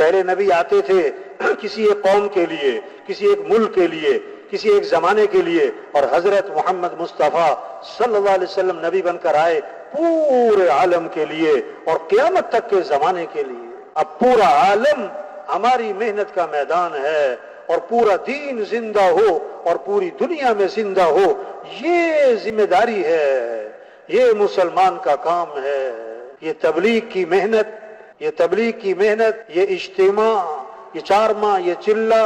پہلے نبی آتے تھے کسی ایک قوم کے لیے، کسی ایک ملک کے لیے، کسی ایک زمانے کے لیے، اور حضرت محمد مصطفیٰ صلی اللہ علیہ وسلم نبی بن کر آئے پورے عالم کے لیے اور قیامت تک کے زمانے کے لیے۔ اب پورا عالم ہماری محنت کا میدان ہے، اور پورا دین زندہ ہو اور پوری دنیا میں زندہ ہو، یہ ذمہ داری ہے، یہ مسلمان کا کام ہے۔ یہ تبلیغ کی محنت، یہ تبلیغ کی محنت، یہ اجتماع، یہ 4 ماہ، یہ چلہ،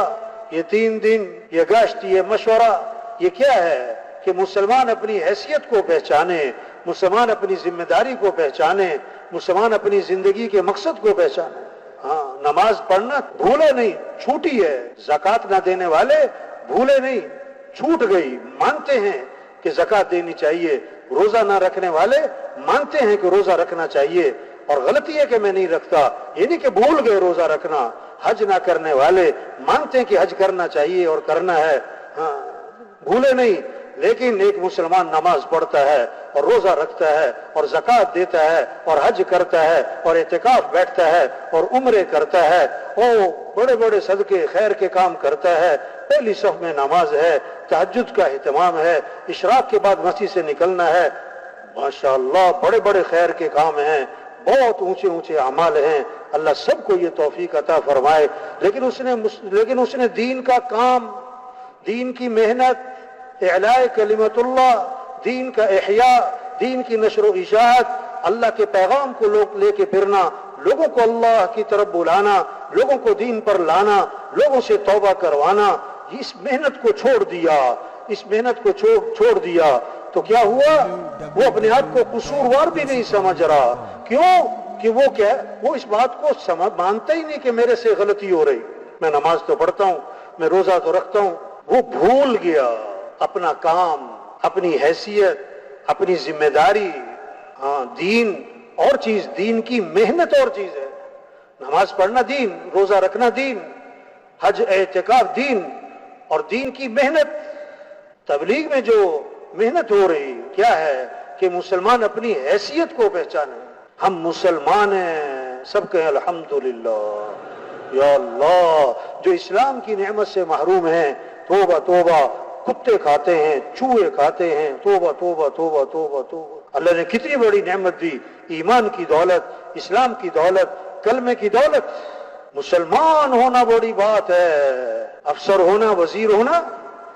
یہ 3 دن، یہ گشت، یہ مشورہ، یہ کیا ہے کہ مسلمان اپنی حیثیت کو پہچانے، مسلمان اپنی ذمہ داری کو پہچانے، مسلمان اپنی زندگی کے مقصد کو پہچانے۔ ہاں، نماز پڑھنا بھولے نہیں، چھوٹی ہے۔ زکوٰۃ نہ دینے والے بھولے نہیں، چھوٹ گئی، مانتے ہیں کہ زکوٰۃ دینی چاہیے۔ روزہ نہ رکھنے والے مانتے ہیں کہ روزہ رکھنا چاہیے، اور غلطی ہے کہ میں نہیں رکھتا، یہ نہیں کہ بھول گئے روزہ رکھنا۔ حج نہ کرنے والے مانتے ہیں کہ حج کرنا چاہیے اور کرنا ہے، ہاں بھولے نہیں۔ لیکن ایک مسلمان نماز پڑھتا ہے اور روزہ رکھتا ہے اور زکوٰۃ دیتا ہے اور حج کرتا ہے اور اعتکاف بیٹھتا ہے اور عمرے کرتا ہے، اور بڑے بڑے صدقے خیر کے کام کرتا ہے، پہلی صف میں نماز ہے، تہجد کا اہتمام ہے، اشراق کے بعد مسجد سے نکلنا ہے، ماشاءاللہ بڑے بڑے خیر کے کام ہیں، بہت اونچے اونچے اعمال ہیں۔ اللہ سب کو یہ توفیق عطا فرمائے۔ لیکن اس نے دین کا کام، دین کی محنت، اعلاء کلمت اللہ، دین کا احیاء، دین کی نشر و اشاعت، اللہ کے پیغام کو لوگ لے کے پھرنا، لوگوں کو اللہ کی طرف بلانا، لوگوں کو دین پر لانا، لوگوں سے توبہ کروانا، اس محنت کو چھوڑ دیا، اس محنت کو چھوڑ دیا تو کیا ہوا؟ وہ اپنے آپ کو قصوروار بھی نہیں سمجھ رہا۔ کیوں کہ وہ اس بات کو مانتا ہی نہیں کہ میرے سے غلطی ہو رہی۔ میں نماز تو پڑھتا ہوں، میں روزہ تو رکھتا ہوں۔ وہ بھول گیا اپنا کام، اپنی حیثیت، اپنی ذمہ داری۔ ہاں، دین اور چیز، دین کی محنت اور چیز ہے۔ نماز پڑھنا دین، روزہ رکھنا دین، حج اعتکاف دین، اور دین کی محنت۔ تبلیغ میں جو محنت ہو رہی کیا ہے کہ مسلمان اپنی حیثیت کو پہچانے۔ ہم مسلمان ہیں، سب کہیں الحمدللہ، یا اللہ۔ جو اسلام کی نعمت سے محروم ہیں، توبہ توبہ، کتے کھاتے ہیں، چوہے کھاتے ہیں، توبہ توبہ توبہ توبہ توبہ۔ اللہ نے کتنی بڑی نعمت دی، ایمان کی دولت، اسلام کی دولت، کلمے کی دولت۔ مسلمان ہونا بڑی بات ہے، افسر ہونا، وزیر ہونا،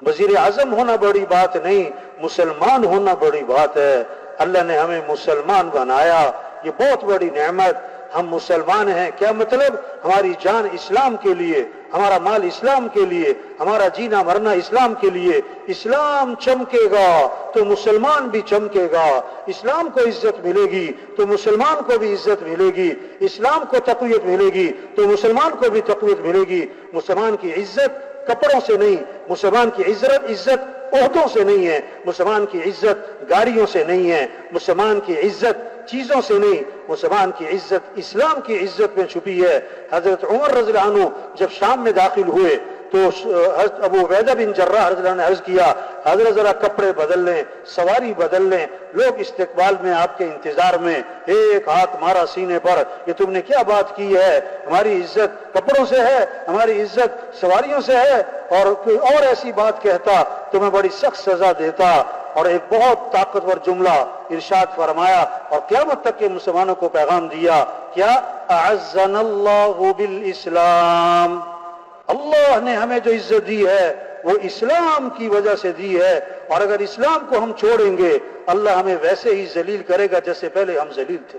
وزیر اعظم ہونا بڑی بات نہیں، مسلمان ہونا بڑی بات ہے۔ اللہ نے ہمیں مسلمان بنایا، یہ بہت بڑی نعمت۔ ہم مسلمان ہیں، کیا مطلب؟ ہماری جان اسلام کے لیے، ہمارا مال اسلام کے لیے، ہمارا جینا مرنا اسلام کے لیے۔ اسلام چمکے گا تو مسلمان بھی چمکے گا، اسلام کو عزت ملے گی تو مسلمان کو بھی عزت ملے گی، اسلام کو تقویت ملے گی تو مسلمان کو بھی تقویت ملے گی۔ مسلمان کی عزت کپڑوں سے نہیں، مسلمان کی عزت عہدوں سے نہیں ہے، مسلمان کی عزت گاڑیوں سے نہیں ہے، مسلمان کی عزت چیزوں سے نہیں، مسلمان کی عزت اسلام کی عزت میں چھپی ہے۔ حضرت عمر رضی اللہ عنہ جب شام میں داخل ہوئے تو حضرت ابو عبیدہ بن جراح رضی اللہ عنہ نے عرض کیا، حضرت ذرا کپڑے بدل لیں، سواری بدل لیں۔ لوگ استقبال میں آپ کے انتظار میں، ایک ہاتھ مارا سینے پر، یہ تم نے کیا بات کی ہے؟ ہماری عزت کپڑوں سے ہے، ہماری عزت سواریوں سے ہے، اور کوئی اور ایسی بات کہتا تو میں بڑی سخت سزا دیتا۔ اور ایک بہت طاقتور جملہ ارشاد فرمایا اور قیامت تک کے مسلمانوں کو پیغام دیا، کیا؟ اعزنا اللہ بالاسلام۔ اللہ نے ہمیں جو عزت دی ہے وہ اسلام کی وجہ سے دی ہے، اور اگر اسلام کو ہم چھوڑیں گے اللہ ہمیں ویسے ہی ذلیل کرے گا جیسے پہلے ہم ذلیل تھے۔